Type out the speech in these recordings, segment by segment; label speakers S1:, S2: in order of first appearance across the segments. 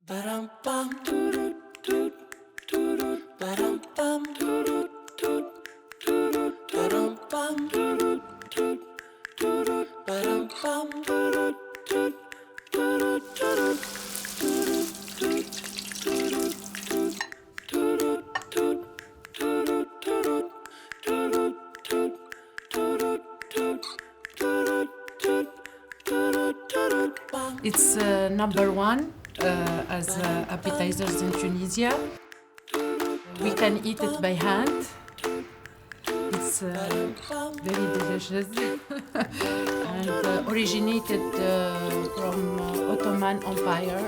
S1: Ba-dum-bum, doo-doo-doo, doo-doo, ba-dum-bum, doo-doo-doo, doo-doo, ba-dum-bum, doo-doo-doo, doo-doo, ba-dum-bum, doo-doo-doo, doo-doo, doo-doo, doo-doo, doo-doo, doo-doo, doo-doo, doo-doo, doo-doo, doo-doo, doo-doo, doo-doo, doo-doo, doo-doo, doo-doo, bum.
S2: It's number one as appetizers in Tunisia. We can eat it by hand. It's very delicious and originated from Ottoman Empire.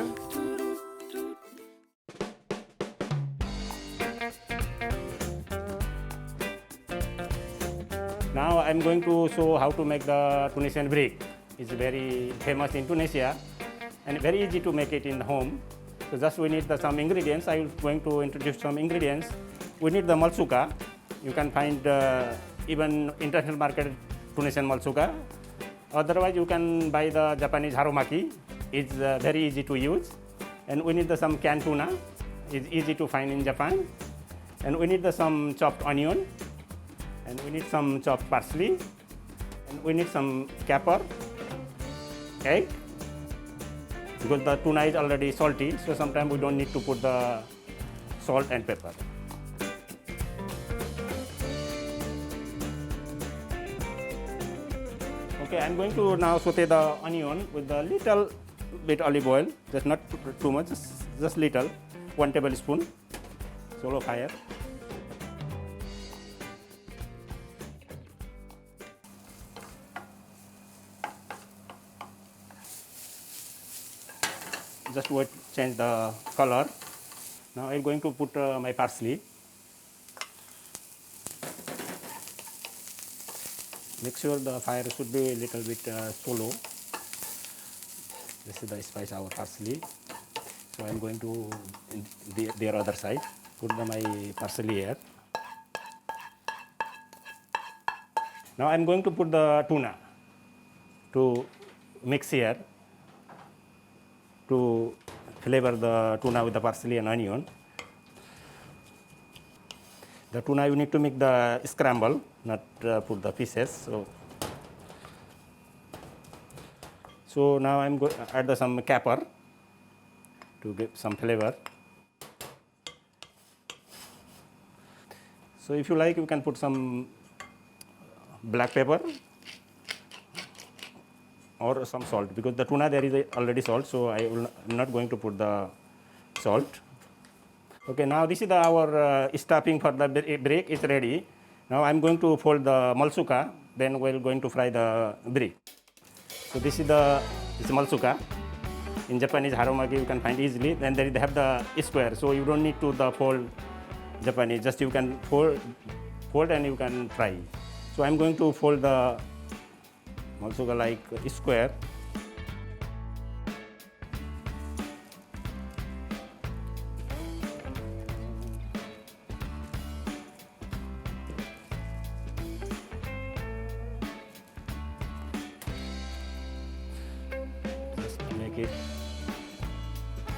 S3: Now I'm going to show how to make the Tunisian brick. It's very famous in Tunisia and very easy to make it in home. So just we need some ingredients. I'm going to introduce some ingredients. We need the malsuka. You can find even international market Tunisian malsuka. Otherwise you can buy the Japanese haromaki. It's very easy to use. And we need some canned tuna. It's easy to find in Japan. And we need some chopped onion. And we need some chopped parsley, and we need some capper, egg, because the tuna is already salty, so sometimes we don't need to put the salt and pepper. Okay, I'm going to now saute the onion with a little bit olive oil, just not too much, just little, 1 tablespoon, slow fire. Just wait, change the color. Now I'm going to put my parsley. Make sure the fire should be a little bit slow. This is the spice our parsley. So I'm going to the other side put my parsley here. Now I'm going to put the tuna to mix here, to flavor the tuna with the parsley and onion. The tuna you need to make the scramble, not put the pieces. So now I'm going to add some capper to give some flavor. So if you like, you can put some black pepper or some salt, because the tuna there is already salt, so I'm not going to put the salt. Okay, now this is our stuffing for the brick is ready. Now I'm going to fold the malsuka, then we're going to fry the brick. So this is malsuka. In Japanese haromaki you can find easily. Then they have the square, so you don't need to fold Japanese. Just you can fold and you can fry. So I'm going to fold the malsuka like a square. Just make it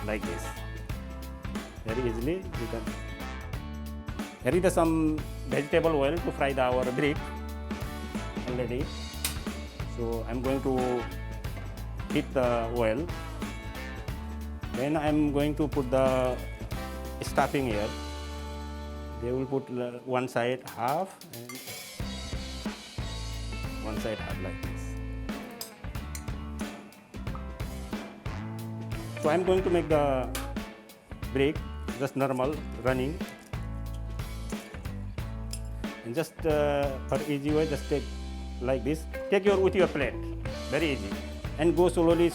S3: like this. Very easily you can. There is some vegetable oil to fry our brick already. So I'm going to heat the oil. Then I'm going to put the stuffing here. They will put one side half and one side half like this. So I'm going to make the brick just normal running. And just for easy way, just take like this. Take with your plate, very easy, and go slowly,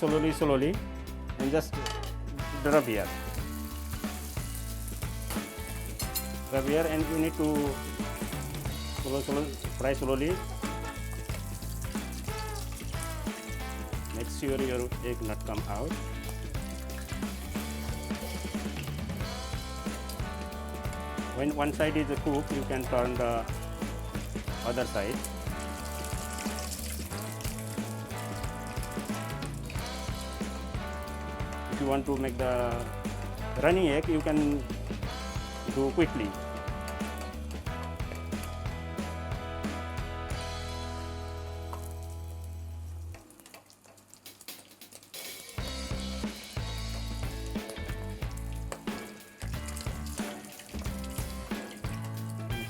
S3: and just rub here. Rub here, and you need to fry slowly. Make sure your egg not come out. When one side is cooked, you can turn the other side. If you want to make the running egg you can do quickly.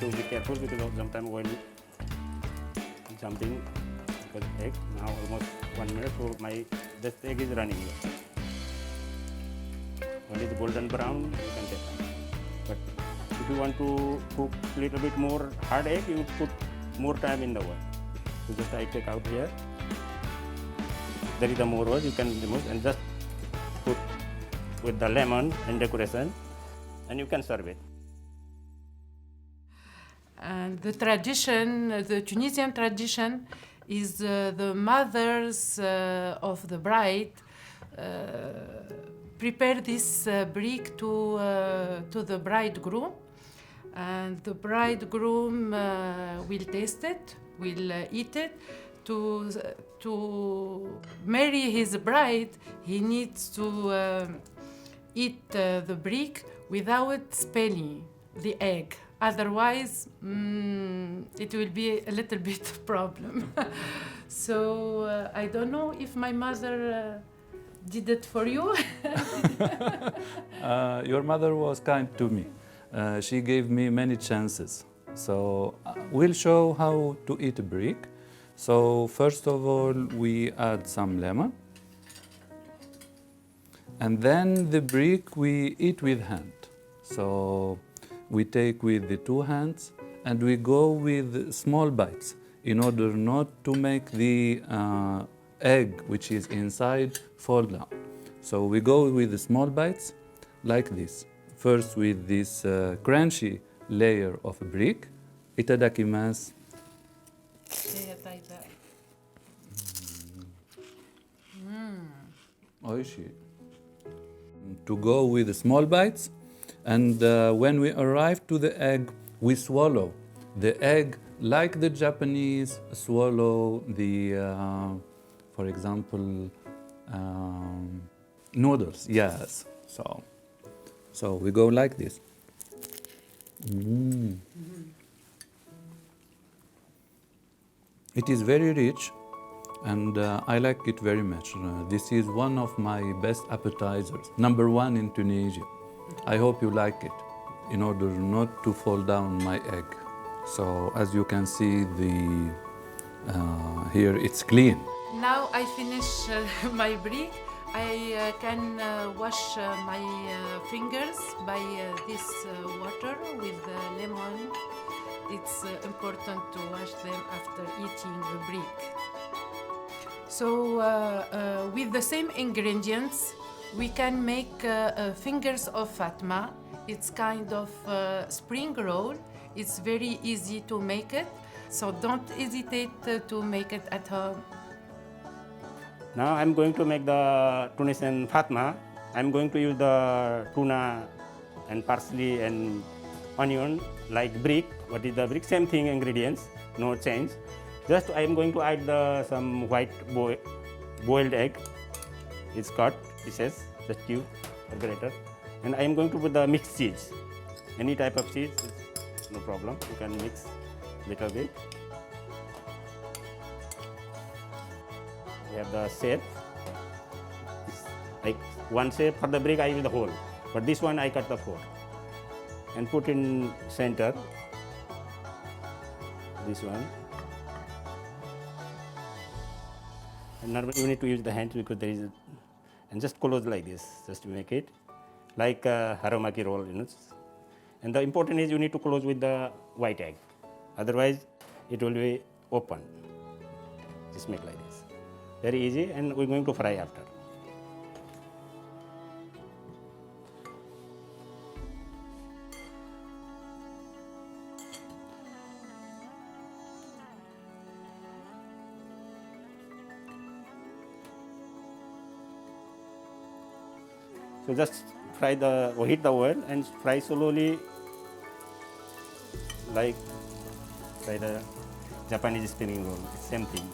S3: So be careful because sometimes while jumping, because egg now almost 1 minute, so this egg is running. When it's golden brown, you can take it. But if you want to cook a little bit more hard egg, you put more time in the oven. So just I take out here. There is the more oil you can remove and just put with the lemon and decoration, and you can serve it.
S2: And the tradition, the Tunisian tradition, is the mothers of the bride prepare this brick to the bridegroom, and the bridegroom will taste it, will eat it. To marry his bride, he needs to eat the brick without spilling the egg. Otherwise, it will be a little bit problem. So I don't know if my mother did it for you.
S4: Your mother was kind to me. She gave me many chances. So we'll show how to eat a brick. So first of all, we add some lemon. And then the brick we eat with hand. So we take with the 2 hands and we go with small bites in order not to make the egg which is inside fall down. So we go with the small bites like this. First with this crunchy layer of brick. Itadakimasu. Oishi. To go with the small bites. And when we arrive to the egg, we swallow the egg like the Japanese swallow the, for example, noodles. Yes. So we go like this. It is very rich, and I like it very much. This is one of my best appetizers, #1 in Tunisia. I hope you like it, in order not to fall down my egg. So as you can see, here it's clean.
S2: Now I finish my brick. I can wash my fingers by this water with lemon. It's important to wash them after eating the brick. So with the same ingredients, we can make fingers of Fatma. It's kind of spring roll. It's very easy to make it, so don't hesitate to make it at home.
S3: Now I'm going to make the Tunisian Fatma. I'm going to use the tuna and parsley and onion like brick. What is the brick? Same thing ingredients, no change. Just I'm going to add some white boiled egg. It's cut pieces, just cube or grater. And I'm going to put the mixed cheese. Any type of cheese, no problem. You can mix little bit. We have the shape. It's like one shape for the brick, I use the whole. But this one I cut the 4 and put in center. This one. And normally you need to use the hand because there is and just close like this, just to make it like a haromaki roll, you know. And the important is you need to close with the white egg. Otherwise, it will be open. Just make like this. Very easy, and we're going to fry after. So just fry heat the oil and fry slowly, like fry the Japanese spinning roll. Same thing.